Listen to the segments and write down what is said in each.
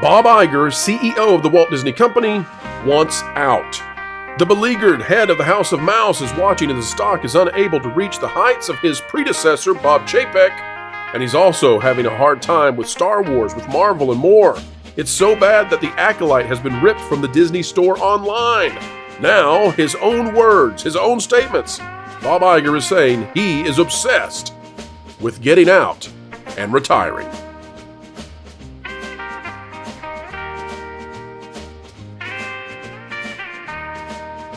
Bob Iger, CEO of the Walt Disney Company, wants out. The beleaguered head of the House of Mouse is watching as the stock is unable to reach the heights of his predecessor, Bob Chapek, and he's also having a hard time with Star Wars, with Marvel, and more. It's so bad that the Acolyte has been ripped from the Disney Store online. Now, his own words, his own statements, Bob Iger is saying he is obsessed with getting out and retiring.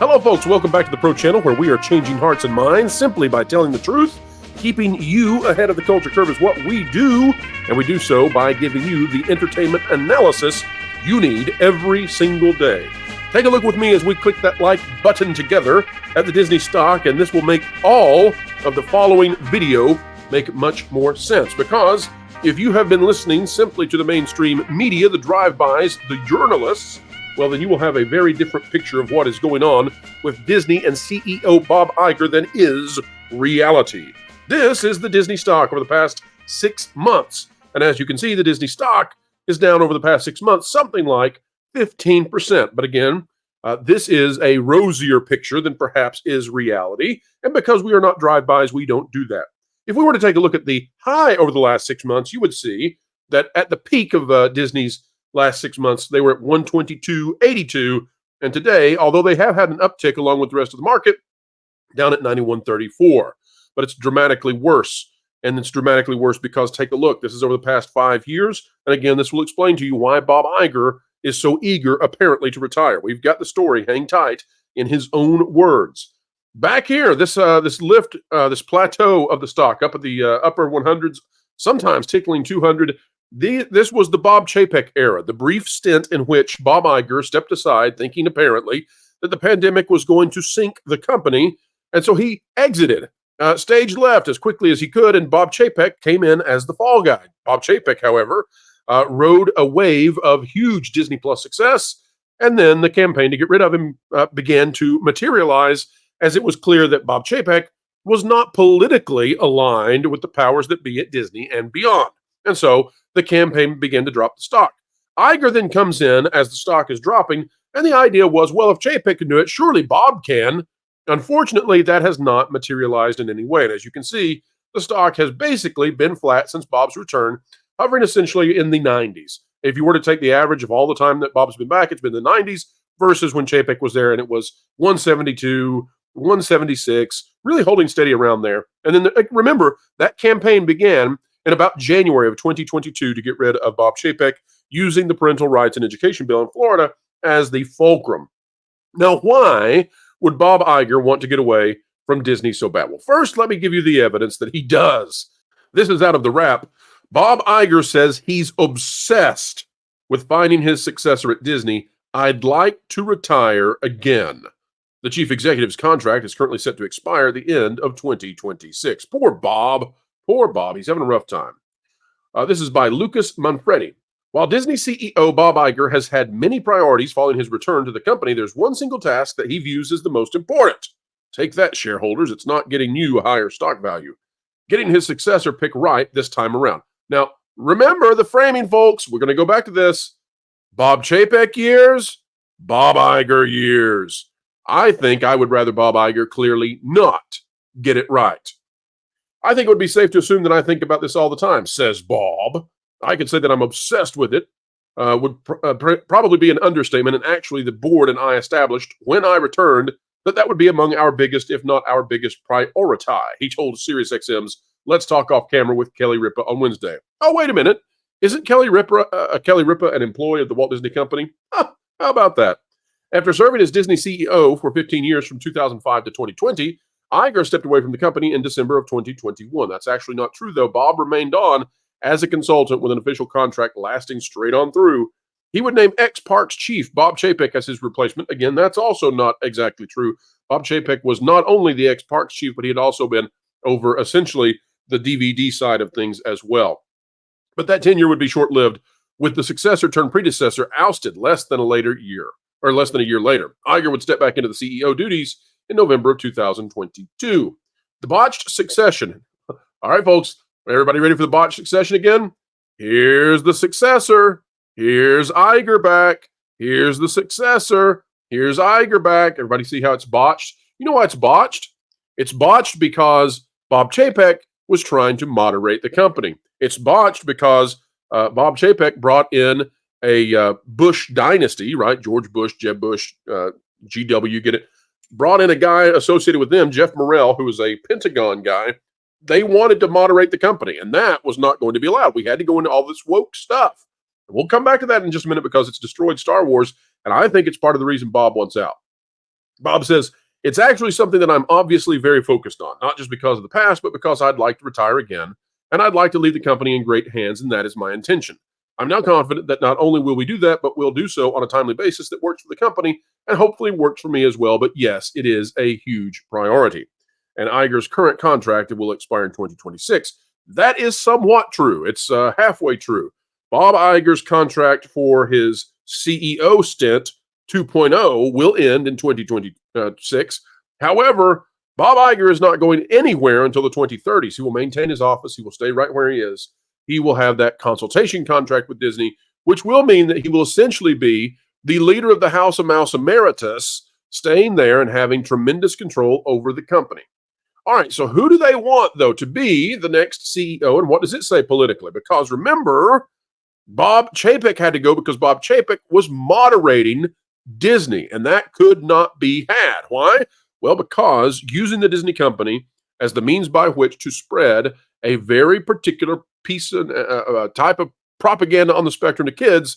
Hello folks, welcome back to the Pro Channel, where we are changing hearts and minds simply by telling the truth. Keeping you ahead of the culture curve is what we do, and we do so by giving you the entertainment analysis you need every single day. Take a look with me as we click that like button together at the Disney stock, and this will make all of the following video make much more sense, because if you have been listening simply to the mainstream media, the drive-bys, the journalists, well, then you will have a very different picture of what is going on with Disney and CEO Bob Iger than is reality. This is the Disney stock over the past 6 months. And as you can see, the Disney stock is down over the past 6 months, something like 15%. But again, this is a rosier picture than perhaps is reality. And because we are not drive-bys, we don't do that. If we were to take a look at the high over the last 6 months, you would see that at the peak of Disney's last 6 months, they were at 122.82, and today, although they have had an uptick along with the rest of the market, down at 91.34. But it's dramatically worse, and it's dramatically worse because, take a look, this is over the past 5 years, and again, this will explain to you why Bob Iger is so eager, apparently, to retire. We've got the story, hang tight, in his own words. Back here, this lift, this plateau of the stock, up at the upper 100s, sometimes tickling 200. This was the Bob Chapek era, the brief stint in which Bob Iger stepped aside, thinking apparently that the pandemic was going to sink the company, and so he exited, stage left as quickly as he could, and Bob Chapek came in as the fall guy. Bob Chapek, however, rode a wave of huge Disney Plus success, and then the campaign to get rid of him began to materialize as it was clear that Bob Chapek was not politically aligned with the powers that be at Disney and beyond. And so the campaign began to drop the stock. Iger then comes in as the stock is dropping, and the idea was, well, if Chapek can do it, surely Bob can. Unfortunately, that has not materialized in any way. And as you can see, the stock has basically been flat since Bob's return, hovering essentially in the 90s. If you were to take the average of all the time that Bob's been back, it's been the 90s versus when Chapek was there, and it was 172, 176, really holding steady around there. And then remember, that campaign began in about January of 2022 to get rid of Bob Chapek, using the Parental Rights and Education Bill in Florida as the fulcrum. Now, why would Bob Iger want to get away from Disney so bad? Well, first, let me give you the evidence that he does. This is out of the wrap. Bob Iger says he's obsessed with finding his successor at Disney. I'd like to retire again. The chief executive's contract is currently set to expire at the end of 2026. Poor Bob. Poor Bob. He's having a rough time. This is by Lucas Manfredi. While Disney CEO Bob Iger has had many priorities following his return to the company, there's one single task that he views as the most important. Take that, shareholders. It's not getting you a higher stock value. Getting his successor pick right this time around. Now, remember the framing, folks. We're going to go back to this. Bob Chapek years, Bob Iger years. I think I would rather Bob Iger clearly not get it right. I think it would be safe to assume that I think about this all the time, says Bob. I could say that I'm obsessed with it. Would probably be an understatement, and actually the board and I established when I returned that would be among our biggest, if not our biggest priority. He told SiriusXM's Let's Talk Off Camera with Kelly Ripa on Wednesday. Oh, wait a minute. Isn't Kelly Ripa an employee of the Walt Disney Company? Huh, how about that? After serving as Disney CEO for 15 years from 2005 to 2020, Iger stepped away from the company in December of 2021. That's actually not true, though. Bob remained on as a consultant with an official contract lasting straight on through. He would name ex-Parks chief Bob Chapek as his replacement. Again, that's also not exactly true. Bob Chapek was not only the ex-Parks chief, but he had also been over essentially the DVD side of things as well. But that tenure would be short-lived, with the successor turned predecessor ousted less than a year later. Iger would step back into the CEO duties in November of 2022. The botched succession. All right, folks, everybody ready for the botched succession again? Here's the successor. Here's Iger back. Here's the successor. Here's Iger back. Everybody see how it's botched? You know why it's botched? It's botched because Bob Chapek was trying to moderate the company. It's botched because Bob Chapek brought in a Bush dynasty, right? George Bush, Jeb Bush, GW, get it? Brought in a guy associated with them, Jeff Morrell, who was a Pentagon guy. They wanted to moderate the company, and that was not going to be allowed. We had to go into all this woke stuff. We'll come back to that in just a minute because it's destroyed Star Wars, and I think it's part of the reason Bob wants out. Bob says, it's actually something that I'm obviously very focused on, not just because of the past, but because I'd like to retire again, and I'd like to leave the company in great hands, and that is my intention. I'm now confident that not only will we do that, but we'll do so on a timely basis that works for the company and hopefully works for me as well. But yes, it is a huge priority. And Iger's current contract will expire in 2026. That is somewhat true. It's halfway true. Bob Iger's contract for his CEO stint 2.0 will end in 2026. However, Bob Iger is not going anywhere until the 2030s. He will maintain his office. He will stay right where he is. He will have that consultation contract with Disney, which will mean that he will essentially be the leader of the House of Mouse Emeritus, staying there and having tremendous control over the company. All right, so who do they want, though, to be the next CEO, and what does it say politically? Because remember, Bob Chapek had to go because Bob Chapek was moderating Disney, and that could not be had. Why? Well, because using the Disney company as the means by which to spread a very particular piece of type of propaganda on the spectrum to kids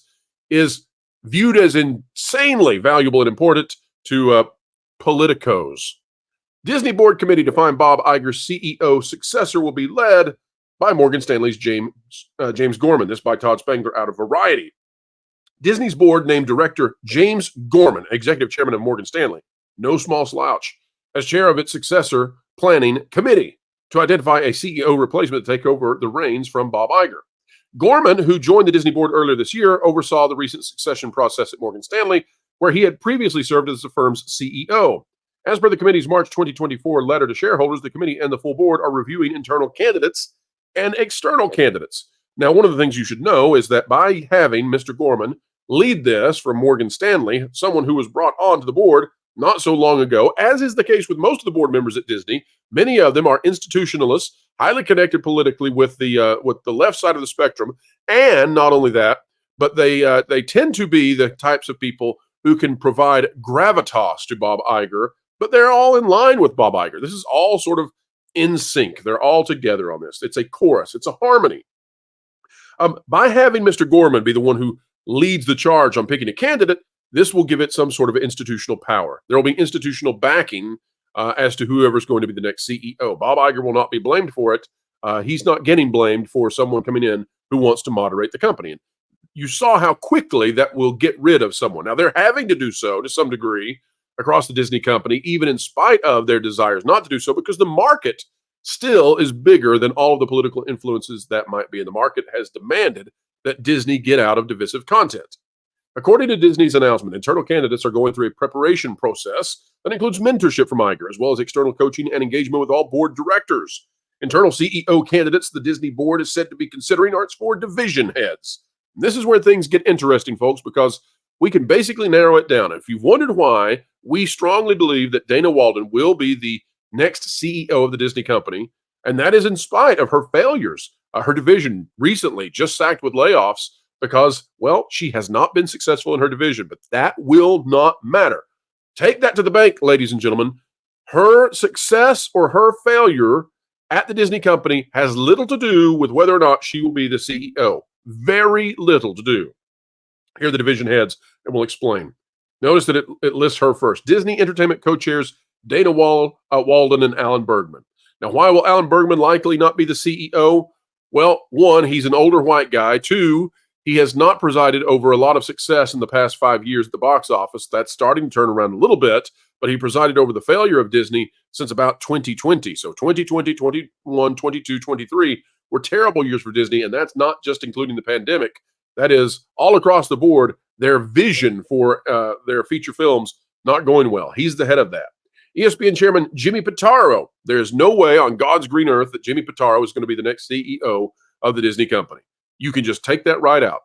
is viewed as insanely valuable and important to politicos. Disney board committee to find Bob Iger's CEO successor will be led by Morgan Stanley's James Gorman. This by Todd Spangler out of Variety. Disney's board named director James Gorman, executive chairman of Morgan Stanley, no small slouch, as chair of its successor planning committee to identify a CEO replacement to take over the reins from Bob Iger. Gorman, who joined the Disney board earlier this year, oversaw the recent succession process at Morgan Stanley, where he had previously served as the firm's CEO. As per the committee's March 2024 letter to shareholders, the committee and the full board are reviewing internal candidates and external candidates. Now, one of the things you should know is that by having Mr. Gorman lead this from Morgan Stanley, someone who was brought onto the board not so long ago, as is the case with most of the board members at Disney, many of them are institutionalists, highly connected politically with the left side of the spectrum, and not only that, but they tend to be the types of people who can provide gravitas to Bob Iger, but they're all in line with Bob Iger. This is all sort of in sync. They're all together on this. It's a chorus. It's a harmony. By having Mr. Gorman be the one who leads the charge on picking a candidate, this will give it some sort of institutional power. There will be institutional backing as to whoever's going to be the next CEO. Bob Iger will not be blamed for it. He's not getting blamed for someone coming in who wants to moderate the company. And you saw how quickly that will get rid of someone. Now, they're having to do so to some degree across the Disney company, even in spite of their desires not to do so, because the market still is bigger than all of the political influences that might be in the market has demanded that Disney get out of divisive content. According to Disney's announcement, internal candidates are going through a preparation process that includes mentorship from Iger, as well as external coaching and engagement with all board directors. Internal CEO candidates the Disney board is said to be considering are its 4 division heads. And this is where things get interesting, folks, because we can basically narrow it down. If you've wondered why, we strongly believe that Dana Walden will be the next CEO of the Disney company, and that is in spite of her failures. Her division recently just sacked with layoffs because, well, she has not been successful in her division, but that will not matter. Take that to the bank, ladies and gentlemen. Her success or her failure at the Disney company has little to do with whether or not she will be the CEO. Very little to do. Here are the division heads, and we'll explain. Notice that it lists her first. Disney Entertainment co-chairs Dana Walden and Alan Bergman. Now, why will Alan Bergman likely not be the CEO? Well, 1, he's an older white guy. 2, he has not presided over a lot of success in the past 5 years at the box office. That's starting to turn around a little bit, but he presided over the failure of Disney since about 2020. So 2020, 21, 22, 23 were terrible years for Disney, and that's not just including the pandemic. That is all across the board, their vision for their feature films not going well. He's the head of that. ESPN chairman Jimmy Pitaro. There is no way on God's green earth that Jimmy Pitaro is going to be the next CEO of the Disney company. You can just take that right out.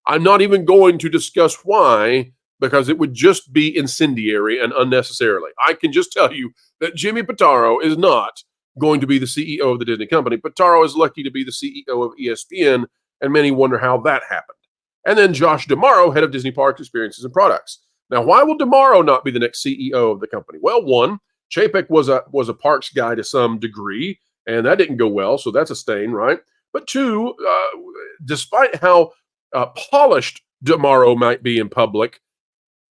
I'm not even going to discuss why, because it would just be incendiary and unnecessarily. I can just tell you that Jimmy Pitaro is not going to be the CEO of the Disney company. Pitaro is lucky to be the CEO of ESPN, and many wonder how that happened. And then Josh D'Amaro, head of Disney Parks Experiences and Products. Now, why will D'Amaro not be the next CEO of the company? Well, one, Chapek was a parks guy to some degree, and that didn't go well, so that's a stain, right? But two, despite how polished D'Amaro might be in public,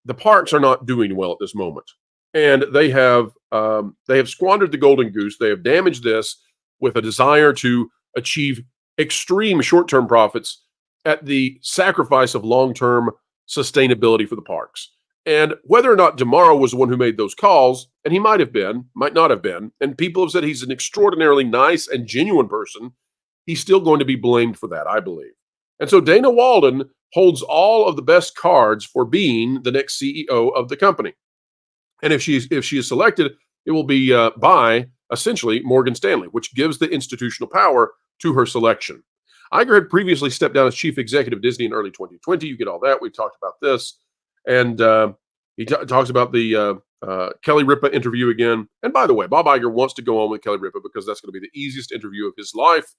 the parks are not doing well at this moment, and they have squandered the golden goose. They have damaged this with a desire to achieve extreme short-term profits at the sacrifice of long-term sustainability for the parks. And whether or not D'Amaro was the one who made those calls, and he might have been, might not have been, and people have said he's an extraordinarily nice and genuine person, he's still going to be blamed for that, I believe. And so Dana Walden holds all of the best cards for being the next CEO of the company. And if she is selected, it will be by essentially Morgan Stanley, which gives the institutional power to her selection. Iger had previously stepped down as chief executive of Disney in early 2020. You get all that. We talked about this. And he talks about the Kelly Ripa interview again. And by the way, Bob Iger wants to go on with Kelly Ripa because that's going to be the easiest interview of his life.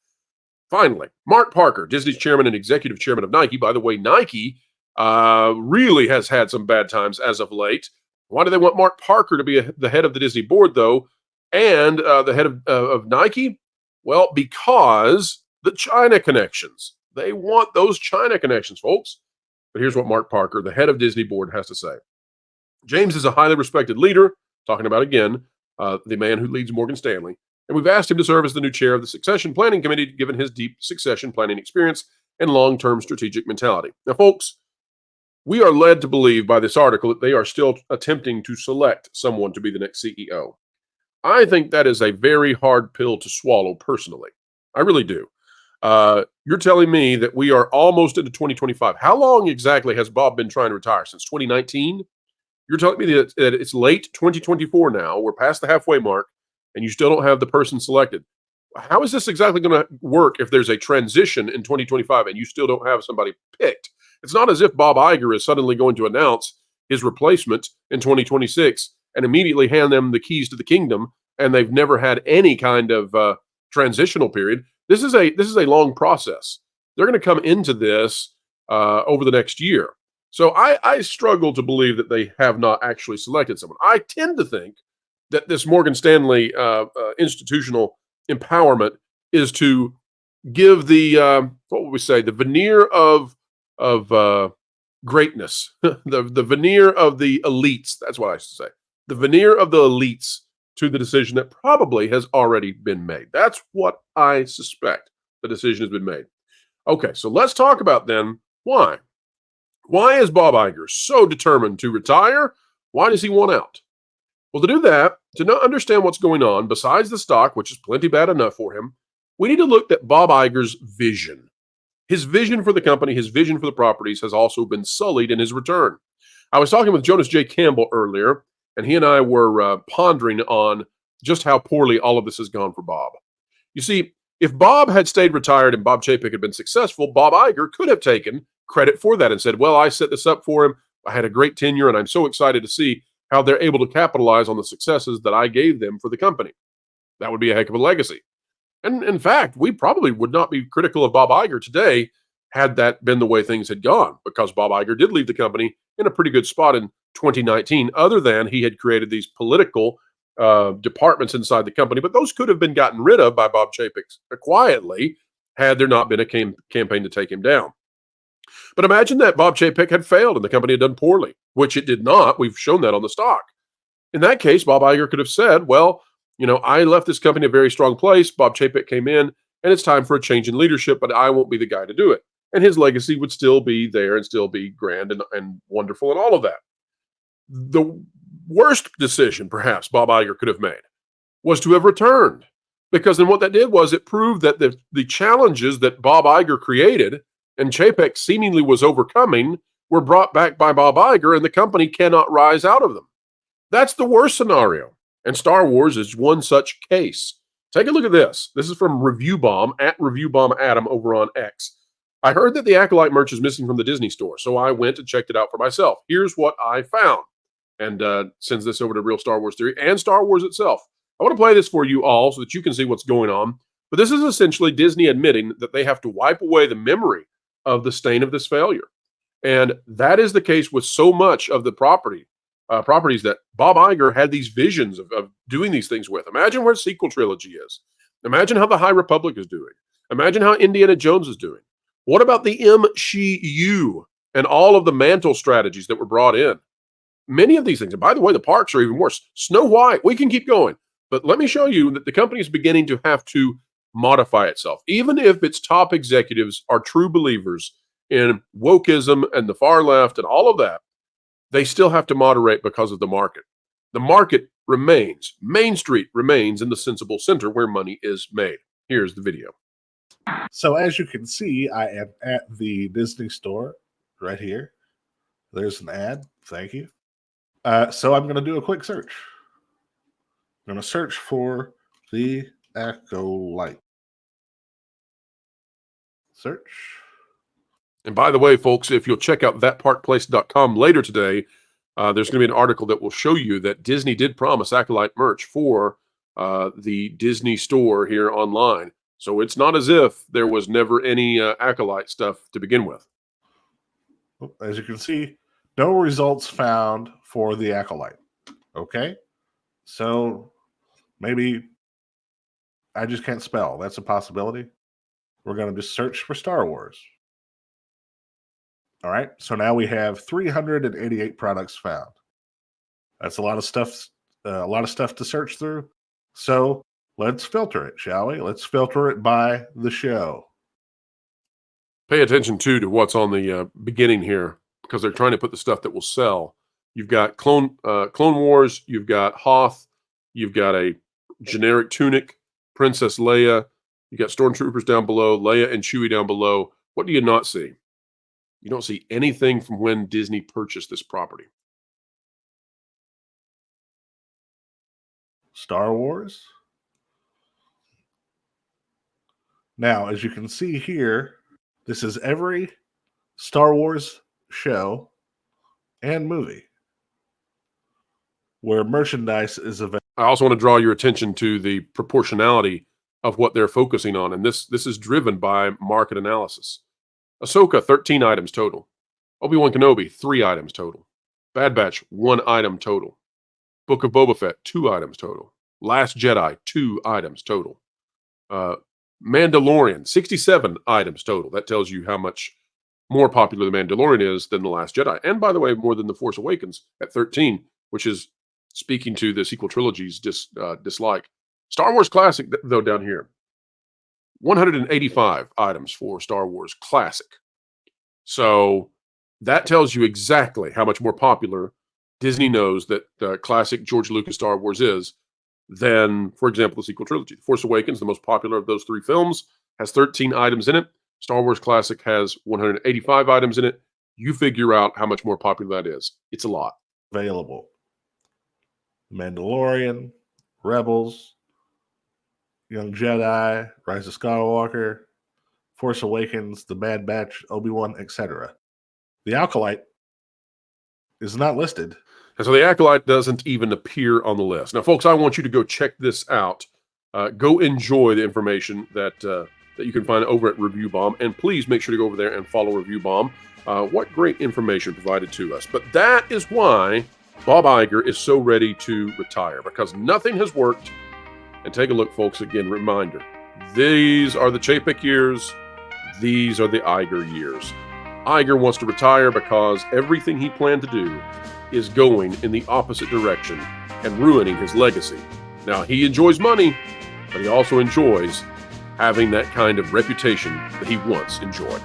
Finally, Mark Parker, Disney's chairman and executive chairman of Nike. By the way, Nike really has had some bad times as of late. Why do they want Mark Parker to be the head of the Disney board, though, and the head of Nike? Well, because the China connections. They want those China connections, folks. But here's what Mark Parker, the head of Disney board, has to say. James is a highly respected leader, talking about, again, the man who leads Morgan Stanley. And we've asked him to serve as the new chair of the Succession Planning Committee, given his deep succession planning experience and long-term strategic mentality. Now, folks, we are led to believe by this article that they are still attempting to select someone to be the next CEO. I think that is a very hard pill to swallow personally. I really do. You're telling me that we are almost into 2025. How long exactly has Bob been trying to retire? Since 2019? You're telling me that it's late 2024 now. We're past the halfway mark, and you still don't have the person selected. How is this exactly going to work if there's a transition in 2025 and you still don't have somebody picked? It's not as if Bob Iger is suddenly going to announce his replacement in 2026 and immediately hand them the keys to the kingdom, and they've never had any kind of transitional period. This is a long process. They're going to come into this over the next year. So I struggle to believe that they have not actually selected someone. I tend to think that this Morgan Stanley institutional empowerment is to give the what would we say, the veneer of greatness, the veneer of the elites. That's what I should say. The veneer of the elites to the decision that probably has already been made. That's what I suspect. The decision has been made. Okay, so let's talk about then why. Why is Bob Iger so determined to retire? Why does he want out? Well, to do that, to not understand what's going on besides the stock, which is plenty bad enough for him, we need to look at Bob Iger's vision. His vision for the company, his vision for the properties has also been sullied in his return. I was talking with Jonas J. Campbell earlier, and he and I were pondering on just how poorly all of this has gone for Bob. You see, if Bob had stayed retired and Bob Chapek had been successful, Bob Iger could have taken credit for that and said, well, I set this up for him. I had a great tenure, and I'm so excited to see how they're able to capitalize on the successes that I gave them for the company. That would be a heck of a legacy. And in fact, we probably would not be critical of Bob Iger today had that been the way things had gone, because Bob Iger did leave the company in a pretty good spot in 2019, other than he had created these political departments inside the company. But those could have been gotten rid of by Bob Chapek quietly had there not been a campaign to take him down. But imagine that Bob Chapek had failed and the company had done poorly, which it did not. We've shown that on the stock. In that case, Bob Iger could have said, well, I left this company in a very strong place. Bob Chapek came in, and it's time for a change in leadership, but I won't be the guy to do it. And his legacy would still be there and still be grand and wonderful and all of that. The worst decision, perhaps, Bob Iger could have made was to have returned. Because then what that did was it proved that the challenges that Bob Iger created and Chapek seemingly was overcoming were brought back by Bob Iger, and the company cannot rise out of them. That's the worst scenario. And Star Wars is one such case. Take a look at this. This is from Review Bomb, at Review Bomb Adam over on X. I heard that the Acolyte merch is missing from the Disney store, so I went and checked it out for myself. Here's what I found. And sends this over to Real Star Wars Theory and Star Wars itself. I want to play this for you all so that you can see what's going on. But this is essentially Disney admitting that they have to wipe away the memory of the stain of this failure. And that is the case with so much of the properties that Bob Iger had these visions of doing these things with. Imagine where sequel trilogy is. Imagine how the High Republic is doing. Imagine how Indiana Jones is doing. What about the MCU and all of the mantle strategies that were brought in? Many of these things, and by the way, the parks are even worse. Snow White, we can keep going. But let me show you that the company is beginning to have to modify itself. Even if its top executives are true believers in wokeism and the far left and all of that, they still have to moderate because of the market. The market remains, Main Street remains in the sensible center where money is made. Here's the video. So as you can see, I am at the Disney store right here. There's an ad. Thank you. So I'm going to do a quick search. I'm going to search for the Acolyte. Search. And by the way, folks, if you'll check out thatparkplace.com later today, there's going to be an article that will show you that Disney did promise Acolyte merch for the Disney store here online. So it's not as if there was never any Acolyte stuff to begin with. As you can see, no results found for the Acolyte. Okay? So maybe I just can't spell. That's a possibility. We're going to just search for Star Wars. All right. So now we have 388 products found. That's a lot of stuff to search through. So let's filter it, shall we? Let's filter it by the show. Pay attention, too, to what's on the beginning here, because they're trying to put the stuff that will sell. You've got Clone Wars, you've got Hoth, you've got a generic tunic, Princess Leia, you got Stormtroopers down below, Leia and Chewie down below. What do you not see? You don't see anything from when Disney purchased this property. Star Wars. Now, as you can see here, this is every Star Wars show and movie where merchandise is available. I also want to draw your attention to the proportionality of what they're focusing on, and this is driven by market analysis. Ahsoka, 13 items total. Obi-Wan Kenobi, 3 items total. Bad Batch, 1 item total. Book of Boba Fett, 2 items total. Last Jedi, 2 items total. Mandalorian, 67 items total. That tells you how much more popular the Mandalorian is than The Last Jedi. And by the way, more than The Force Awakens at 13, which is speaking to the sequel trilogy's dislike. Star Wars Classic, though, down here. 185 items for Star Wars Classic. So that tells you exactly how much more popular Disney knows that the classic George Lucas Star Wars is than, for example, the sequel trilogy. The Force Awakens, the most popular of those 3 films, has 13 items in it. Star Wars Classic has 185 items in it. You figure out how much more popular that is. It's a lot. Available. Mandalorian, Rebels, Young Jedi, Rise of Skywalker, Force Awakens, The Bad Batch, Obi-Wan, etc. The Acolyte is not listed. And so the Acolyte doesn't even appear on the list. Now, folks, I want you to go check this out. Go enjoy the information that you can find over at Review Bomb. And please make sure to go over there and follow Review Bomb. What great information provided to us. But that is why Bob Iger is so ready to retire, because nothing has worked. And take a look, folks, again, reminder. These are the Chapek years. These are the Iger years. Iger wants to retire because everything he planned to do is going in the opposite direction and ruining his legacy. Now, he enjoys money, but he also enjoys having that kind of reputation that he once enjoyed.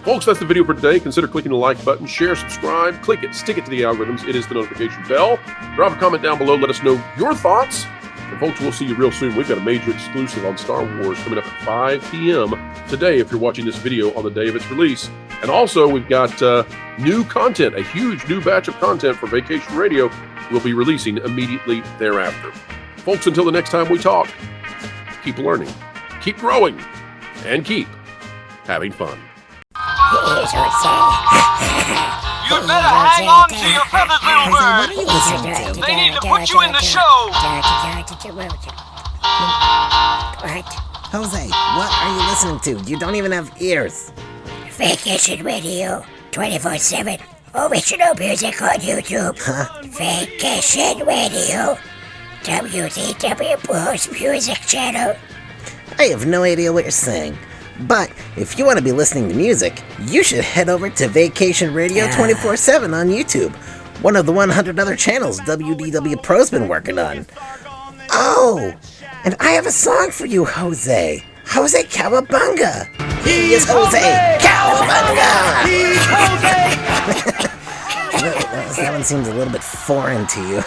Folks, that's the video for today. Consider clicking the like button, share, subscribe, click it, stick it to the algorithms. It is the notification bell. Drop a comment down below. Let us know your thoughts. And folks, we'll see you real soon. We've got a major exclusive on Star Wars coming up at 5 p.m. today if you're watching this video on the day of its release. And also, we've got new content, a huge new batch of content for Vacation Radio we'll be releasing immediately thereafter. Folks, until the next time we talk, keep learning, keep growing, and keep having fun. Here's Jose. You'd better hang on to your feathers, little What are bird. you listening to? They need to put you in the show. What? Jose, what are you listening to? You don't even have ears. Vacation Radio 24/7. Original music on YouTube. Vacation Radio. WDW Pro Music Channel. I have no idea what you're saying. But if you want to be listening to music, you should head over to Vacation Radio 24/7 on YouTube. One of the 100 other channels WDW Pro's been working on. Oh, and I have a song for you, Jose. Jose Cowabunga. He is Jose Cowabunga. He's Jose. That one seems a little bit foreign to you.